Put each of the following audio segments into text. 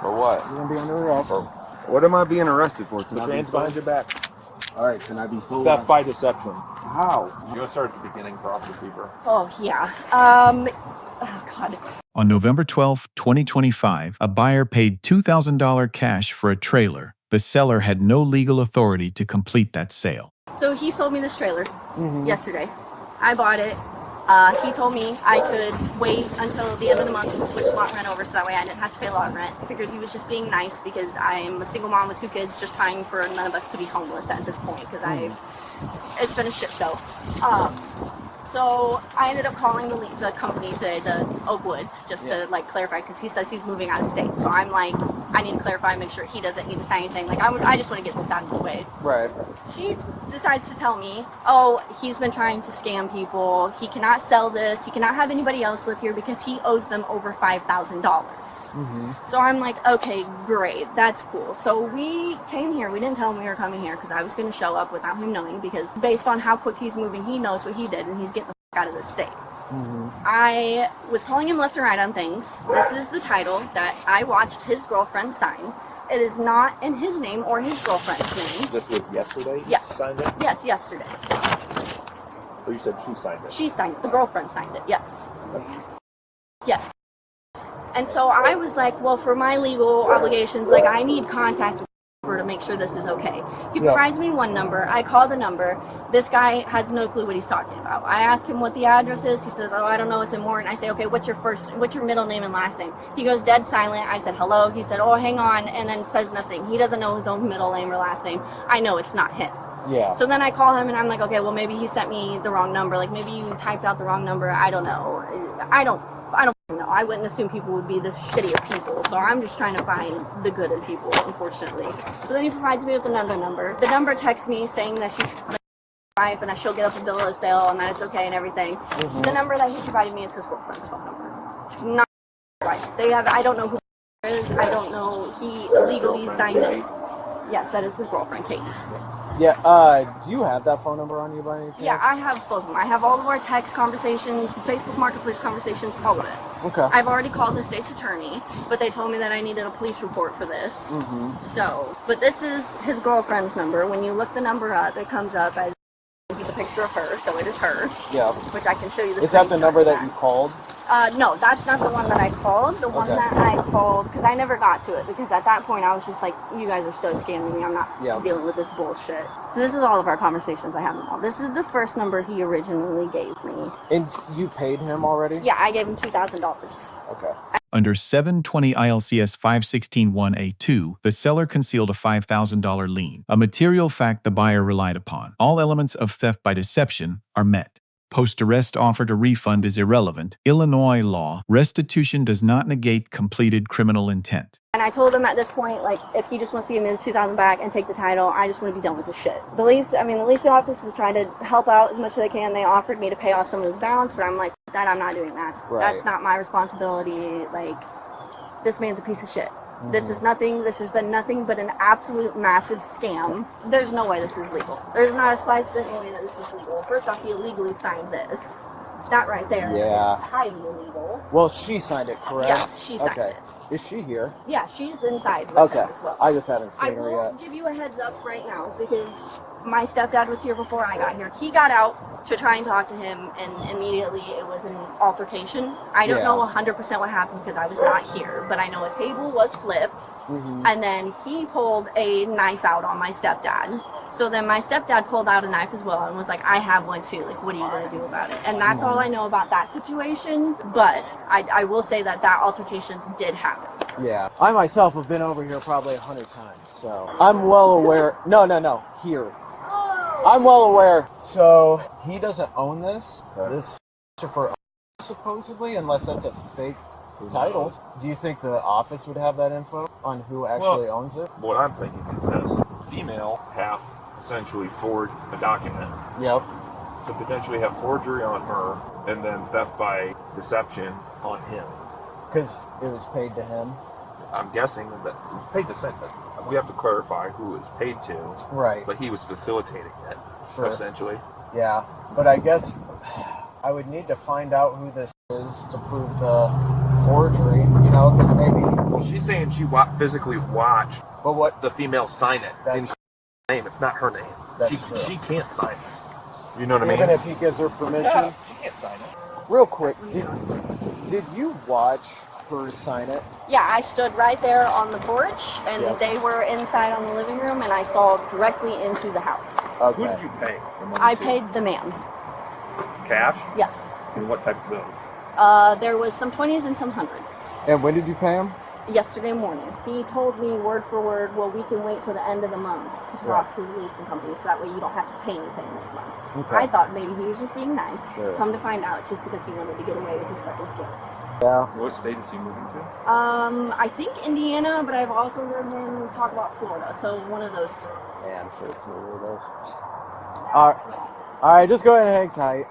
For what? You're going to be under arrest. What am I being arrested for? Put your hands behind your back. All right, can I be full? Theft by deception. How? You're going to start at the beginning for Officer Keeper. Oh, yeah. Oh, God. On November 12, 2025, a buyer paid $2,000 cash for a trailer. The seller had no legal authority to complete that sale. So he sold me this trailer yesterday. I bought it. He told me I could wait until the end of the month to switch lot rent over so that way I didn't have to pay lot rent. I figured he was just being nice because I'm a single mom with 2 kids just trying for none of us to be homeless at this point because it's been a shit show. So I ended up calling the company today, the Oakwoods, just to like clarify because he says he's moving out of state. So I'm like, I need to clarify, make sure he doesn't need to say anything. Like I just want to get this out of the way. Right. She decides to tell me, oh, he's been trying to scam people. He cannot sell this. He cannot have anybody else live here because he owes them over $5,000. So I'm like, okay, great. That's cool. So we came here. We didn't tell him we were coming here because I was going to show up without him knowing because based on how quick he's moving, he knows what he did and he's getting the fuck out of this state. I was calling him left and right on things. This is the title that I watched his girlfriend sign. It is not in his name or his girlfriend's name. This was yesterday? Yes. You signed it? Yes, yesterday. Or you said she signed it? She signed it. The girlfriend signed it, yes. Yes. And so I was like, well, for my legal obligations, like I need contact with her to make sure this is okay. He provides me one number. I call the number. This guy has no clue what he's talking about. I ask him what the address is. He says, oh, I don't know. It's in Morton. I say, okay, what's your middle name and last name? He goes dead silent. I said, hello. He said, oh, hang on, and then says nothing. He doesn't know his own middle name or last name. I know it's not him. Yeah. So then I call him and I'm like, okay, well, maybe he sent me the wrong number. Like maybe you typed out the wrong number. I don't know. I don't know. I wouldn't assume people would be this shitty of people. So I'm just trying to find the good in people, unfortunately. So then he provides me with another number. The number texts me saying that she's wife and that she'll get up a bill of sale and that it's okay and everything. The number that he provided me is his girlfriend's phone number. Not right. I don't know who it is. I don't know. He illegally signed it. Yes, that is his girlfriend, Kate. Yeah, do you have that phone number on you by any chance? Yeah, I have both of them. I have all of our text conversations, Facebook Marketplace conversations, all of it. Okay. I've already called the state's attorney, but they told me that I needed a police report for this. So, but this is his girlfriend's number. When you look the number up, it comes up as a picture of her, so it is her. Yeah. Which I can show you the Is that the number that you called? No, that's not the one that I called. The one that I called, because I never got to it, because at that point I was just like, you guys are so scamming me, I'm not dealing with this bullshit. So this is all of our conversations I have with him. This is the first number he originally gave me. And you paid him already? Yeah, I gave him $2,000. Okay. Under 720 ILCS 516-1A2, the seller concealed a $5,000 lien, a material fact the buyer relied upon. All elements of theft by deception are met. Post-arrest offer to refund is irrelevant. Illinois law, restitution does not negate completed criminal intent. And I told him at this point, like, if he just wants to give me the $2,000 back and take the title, I just want to be done with this shit. The leasing office is trying to help out as much as they can. They offered me to pay off some of his balance, but I'm like, that I'm not doing that. Right. That's not my responsibility. Like, this man's a piece of shit. This is nothing. This has been nothing but an absolute massive scam. There's no way this is legal. There's not a slice bit way that this is legal. First off, he illegally signed this. That right there is highly illegal. Well, she signed it, correct? Yes, she signed it. Is she here? Yeah, she's inside with Okay. him as well. I just haven't I seen her will yet. give you a heads up right now because my stepdad was here before I got here. He got out to try and talk to him, and immediately it was an altercation. I don't know 100% what happened because I was not here, but I know a table was flipped, and then he pulled a knife out on my stepdad. So then my stepdad pulled out a knife as well and was like, I have one too. Like, what are you going to do about it? And that's all I know about that situation. But I will say that altercation did happen. Yeah. I myself have been over here probably 100 times. So I'm well aware. No. Here. Oh. I'm well aware. So he doesn't own this. This is for us, supposedly, unless that's a fake title. Do you think the office would have that info on who actually owns it? What I'm thinking is this. Female half essentially forged a document. Yep. So potentially have forgery on her and then theft by deception on him. Because it was paid to him. I'm guessing that it was paid to send. We have to clarify who it was paid to. Right. But he was facilitating it, essentially. Yeah. But I guess I would need to find out who this is to prove the forgery, because maybe Well, she's saying she physically watched But what? the female sign it in That's her name. It's not her name. That's true. She can't sign this. You know what I Even mean? if he gives her permission. Yeah, she can't sign it. Real quick, did you watch her sign it? Yeah, I stood right there on the porch, and Yep. they were inside on the living room, and I saw directly into the house. Okay. Who did you pay? I paid the man. Cash? Yes. And what type of bills? There was some 20s and some 100s. And when did you pay him? Yesterday morning. He told me word for word, well, we can wait till the end of the month to talk to the leasing company, so that way you don't have to pay anything this month. Okay. I thought maybe he was just being nice. Sure. Come to find out, just because he wanted to get away with his fucking scam. Yeah. What state is he moving to? I think Indiana, but I've also heard him talk about Florida, so one of those two. Yeah, I'm sure it's neither of those. All right, just go ahead and hang tight.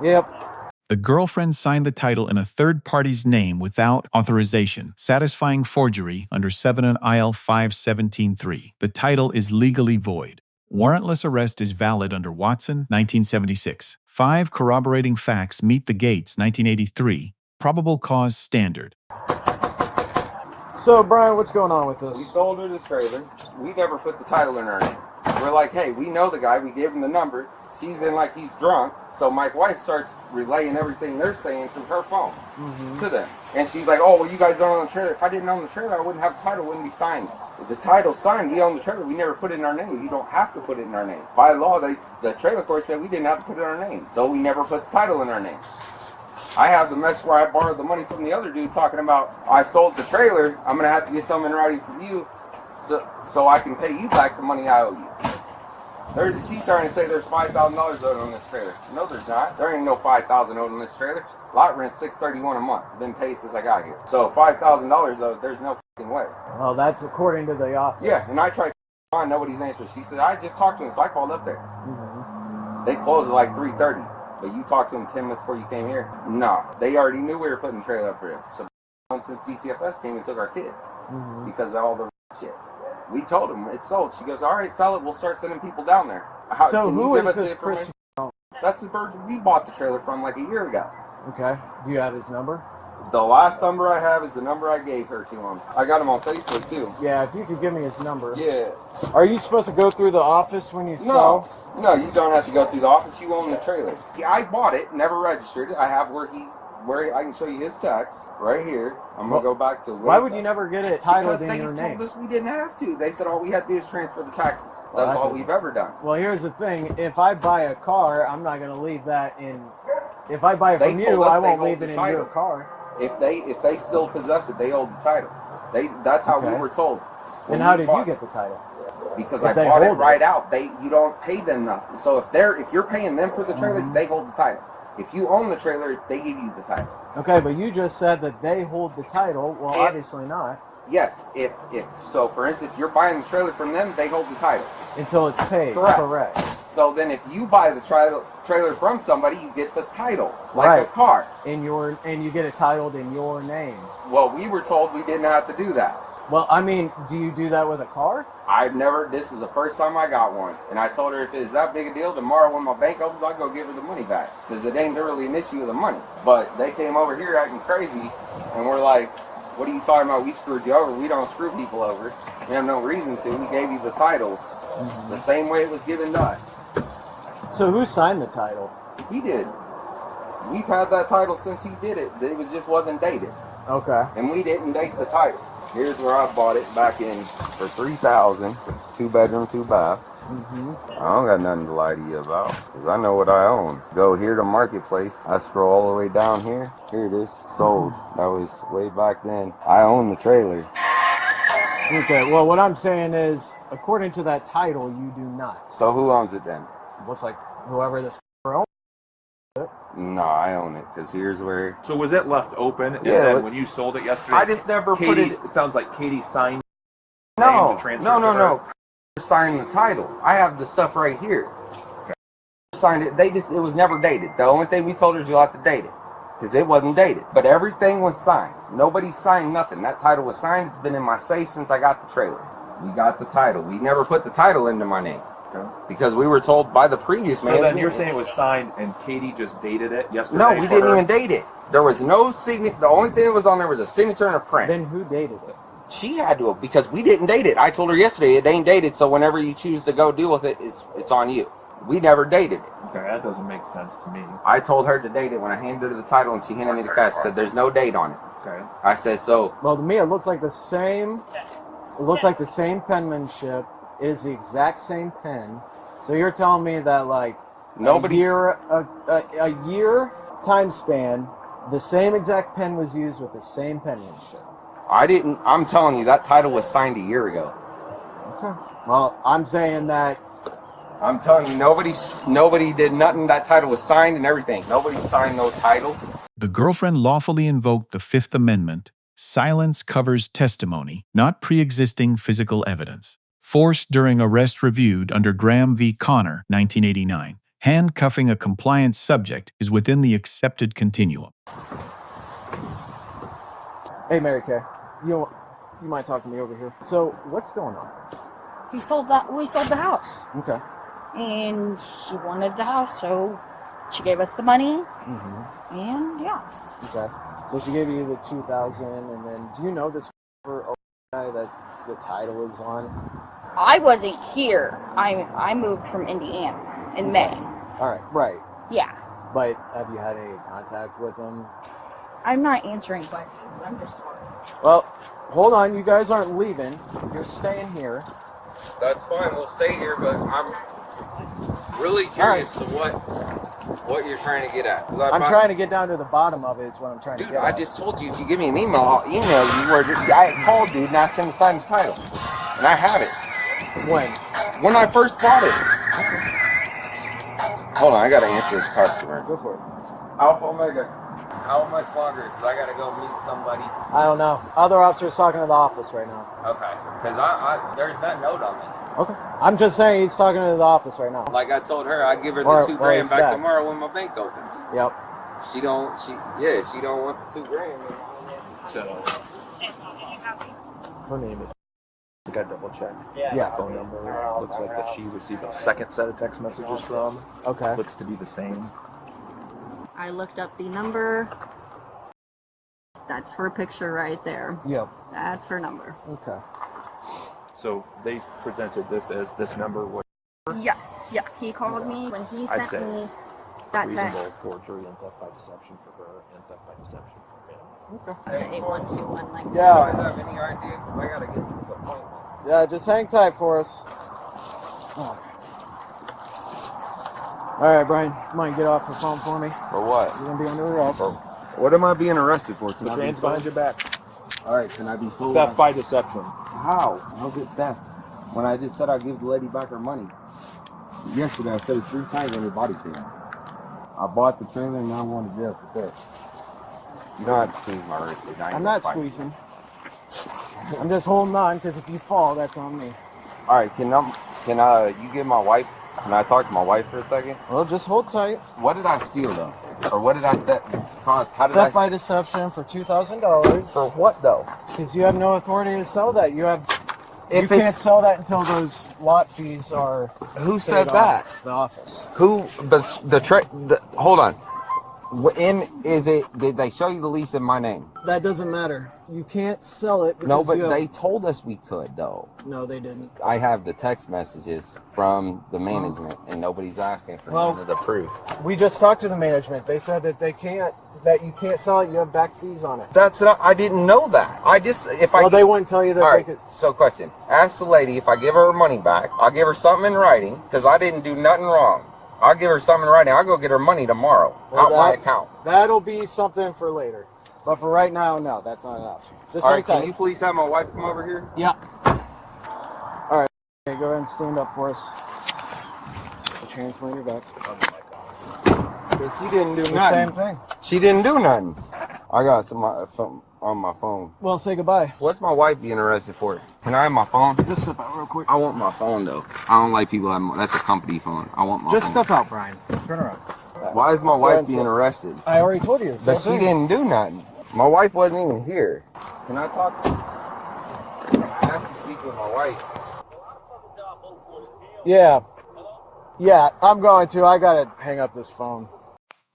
Yep. The girlfriend signed the title in a third party's name without authorization, satisfying forgery under 7 IL 517.3. The title is legally void. Warrantless arrest is valid under Watson, 1976. 5 corroborating facts meet the Gates, 1983. Probable cause standard. So, Brian, what's going on with We this? sold her the trailer. We never put the title in our name. We're like, hey, we know the guy. We gave him the number. She's in like he's drunk. So my wife starts relaying everything they're saying through her phone to them. And she's like, oh, well, you guys don't own the trailer. If I didn't own the trailer, I wouldn't have the title. It wouldn't be signed. If the title's signed, we own the trailer. We never put it in our name. You don't have to put it in our name. By law, the trailer court said we didn't have to put it in our name. So we never put the title in our name. I have the mess where I borrowed the money from the other dude talking about, I sold the trailer. I'm going to have to get something in writing from you so I can pay you back the money I owe you. She's trying to say there's $5,000 owed on this trailer. No, there's not. There ain't no $5,000 owed on this trailer. Lot rent's $631 a month. Been paid since I got here. So $5,000 owed, there's no fucking way. Well, that's according to the office. Yeah, and I tried to find nobody's answer. She said, I just talked to him, so I called up there. They closed at like 3:30. But you talked to him 10 minutes before you came here? No. They already knew we were putting the trailer up for him. So since DCFS came and took our kid because of all the shit. We told him it's sold. She goes, all right, sell it. We'll start sending people down there. So can you who give is us the this information? Chris? That's the bird we bought the trailer from like a year ago. Okay. Do you have his number? The last number I have is the number I gave her to him. I got him on Facebook too. Yeah, if you could give me his number. Yeah. Are you supposed to go through the office when you sell? No, you don't have to go through the office. You own the trailer. Yeah, I bought it, never registered it. I have where I can show you his text right here. I'm gonna go back to. Why would you never get it titled in your Because name? they told us we didn't have to. They said all we had to do is transfer the taxes. That's all we've ever done. Well, here's the thing. If I buy a car, I'm not going to leave that in. If I buy it They from told you, us I they won't hold leave the it in title. your car. If they still possess it, they hold the title. That's how we Okay. were told. And how did you get the title? Because if I they bought it hold it? right out. You don't pay them nothing. So if you're paying them for the trailer, they hold the title. If you own the trailer, they give you the title. Okay, but you just said that they hold the title. Well, If- obviously not. Yes, if so, for instance, if you're buying the trailer from them, they hold the title. Until it's paid. Correct. So then, if you buy the trailer from somebody, you get the title, like a Right. car. And you get it titled in your name. Well, we were told we didn't have to do that. Well, I mean, do you do that with a car? This is the first time I got one. And I told her if it's that big a deal, tomorrow when my bank opens, I'll go give her the money back. Because it ain't really an issue of the money. But they came over here acting crazy, and we're like, what are you talking about? We screwed you over. We don't screw people over. We have no reason to. We gave you the title the same way it was given to us. So who signed the title? He did. We've had that title since he did it. It just wasn't dated. Okay. And we didn't date the title. Here's where I bought it back in for $3,000, 2-bedroom, 2-bath. I don't got nothing to lie to you about, because I know what I own. Go here to Marketplace. I scroll all the way down here. Here it is. Sold. That was way back then. I own the trailer. Okay, well, what I'm saying is, according to that title, you do not. So who owns it then? Looks like whoever this owns. No, I own it, because here's where... So was it left open? And Yeah, then when you sold it yesterday, I just never put Katie, it... it sounds like Katie signed No, name to transfer to her. no. Signed the title. I have the stuff right here. Signed it. It was never dated. The only thing we told her is you'll have to date it, because it wasn't dated. But everything was signed. Nobody signed nothing. That title was signed. It's been in my safe since I got the trailer. We got the title. We never put the title into my name. Okay. Because we were told by the previous man. So then you're saying it was signed and Katie just dated it yesterday? No, we didn't even date it. There was no signature. The only thing that was on there was a signature and a print. Then who dated it? She had to have, because we didn't date it. I told her yesterday it ain't dated, so whenever you choose to go deal with it, it's on you. We never dated it. Okay, that doesn't make sense to me. I told her to date it when I handed her the title and she handed me the cash. Said there's no date on it. Okay. I said so. Well, to me, it looks like the same. It looks like the same penmanship. It is the exact same pen. So you're telling me that like a year time span, the same exact pen was used with the same penmanship. I'm telling you, that title was signed a year ago. Okay. Well, I'm saying that. I'm telling you, nobody did nothing. That title was signed and everything. Nobody signed no title. The girlfriend lawfully invoked the Fifth Amendment. Silence covers testimony, not pre-existing physical evidence. Force during arrest reviewed under Graham v. Connor, 1989. Handcuffing a compliant subject is within the accepted continuum. Hey, Mary Kay, you might talk to me over here. So, what's going on? We sold the house. Okay. And she wanted the house, so she gave us the money. Mm-hmm. And yeah. Okay. So she gave you the $2,000, and then do you know this guy that the title is on? I wasn't here. I moved from Indiana in May. All right. Right. Yeah. But have you had any contact with him? I'm not answering questions. I'm just talking. Well, hold on. You guys aren't leaving. You're staying here. That's fine. We'll stay here, but I'm really curious to what you're trying to get at. I'm trying to get down to the bottom of it. Is what I'm trying to get at. I just told you if you give me an email, I'll email you where this guy called dude and asked him to sign the title, and I have it. When I first bought it. Hold on, I gotta answer this customer. Go for it. Alpha Omega. How much longer? Because I gotta go meet somebody. I don't know. Other officer's talking to the office right now. Okay. Because there's that note on this. Okay. I'm just saying he's talking to the office right now. Like I told her, I'd give her the Or $2,000 back back tomorrow when my bank opens. Yep. She don't want the $2,000. So, her name is. I got to double check. Yeah. Phone number looks like that she received a second set of text messages from. Okay. Looks to be the same. I looked up the number. That's her picture right there. Yep. That's her number. Okay. So they presented this as this number. What Yes. Yep. He called me when he I'd sent say me that reasonable text. forgery and theft by deception for her and theft by deception for him. Okay. The 8121 like Do you Yeah. guys have any idea? Because I gotta get to this appointment. Yeah. Just hang tight for us. All right, Brian. Mind get off the phone for me? For what? You're gonna be under arrest. What am I being arrested for? Put your hands behind your back. Alright, can I be told? Theft by deception. How? How's it theft? When I just said I'd give the lady back her money. Yesterday I said it 3 times on your body cam. I bought the trailer and now I'm going to jail for theft. You don't have to squeeze my wrist. I'm not squeezing. I'm just holding on because if you fall, that's on me. Alright, can you give my wife, can I talk to my wife for a second? Well, just hold tight. What did I steal though? Or what did I cost? How did Theft I? by deception for $2,000. For what though? Because you have no authority to sell that. You If can't it's, sell that until those lot fees are. who paid said off that? The office. Who? Hold on. Did they show you the lease in my name? That doesn't matter. You can't sell it. No, because but you have- they told us we could though. No, they didn't. I have the text messages from the management, and nobody's asking for none of the proof. We just talked to the management. They said that you can't sell it. You have back fees on it. That's not. I didn't know that. They wouldn't tell you that. All They right. could. So, question: ask the lady if I give her money back. I'll give her something in writing because I didn't do nothing wrong. I'll give her something in writing. I'll go get her money tomorrow out my account. That'll be something for later. But for right now, no, that's not an option. Just All hang right. Can tight. you please have my wife come over here? Yeah. All right. Okay, go ahead and stand up for us. Put your hands behind your back. Because she didn't do The nothing. same thing. She didn't do nothing. I got some on my phone. Well, say goodbye. What's my wife being arrested for? Can I have my phone? Just step out real quick. I want my phone though. I don't like people having. That's a company phone. I want my Just phone. step out, Brian. Turn around. Why is my ahead wife and being sit. arrested? I already told you. But she didn't do nothing. My wife wasn't even here. Can I talk? I have to speak with my wife. Yeah. Yeah, I'm going to. I gotta hang up this phone.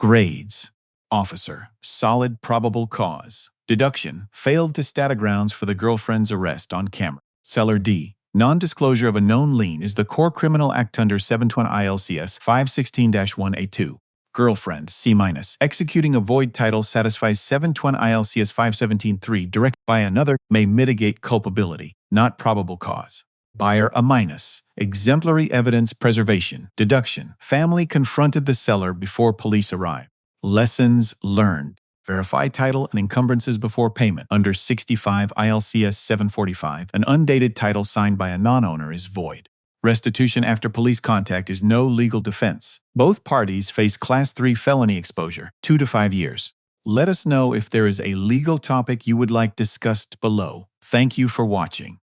Grades. Officer, solid probable cause. Deduction, failed to stat grounds for the girlfriend's arrest on camera. Seller D. Non-disclosure of a known lien is the core criminal act under 720 ILCS 516-1A2. Girlfriend, C-. Executing a void title satisfies 720 ILCS 517.3 directed by another may mitigate culpability, not probable cause. Buyer, A-. Exemplary evidence preservation. Deduction. Family confronted the seller before police arrived. Lessons learned. Verify title and encumbrances before payment. Under 65 ILCS 745, an undated title signed by a non-owner is void. Restitution after police contact is no legal defense. Both parties face Class 3 felony exposure, 2 to 5 years. Let us know if there is a legal topic you would like discussed below. Thank you for watching.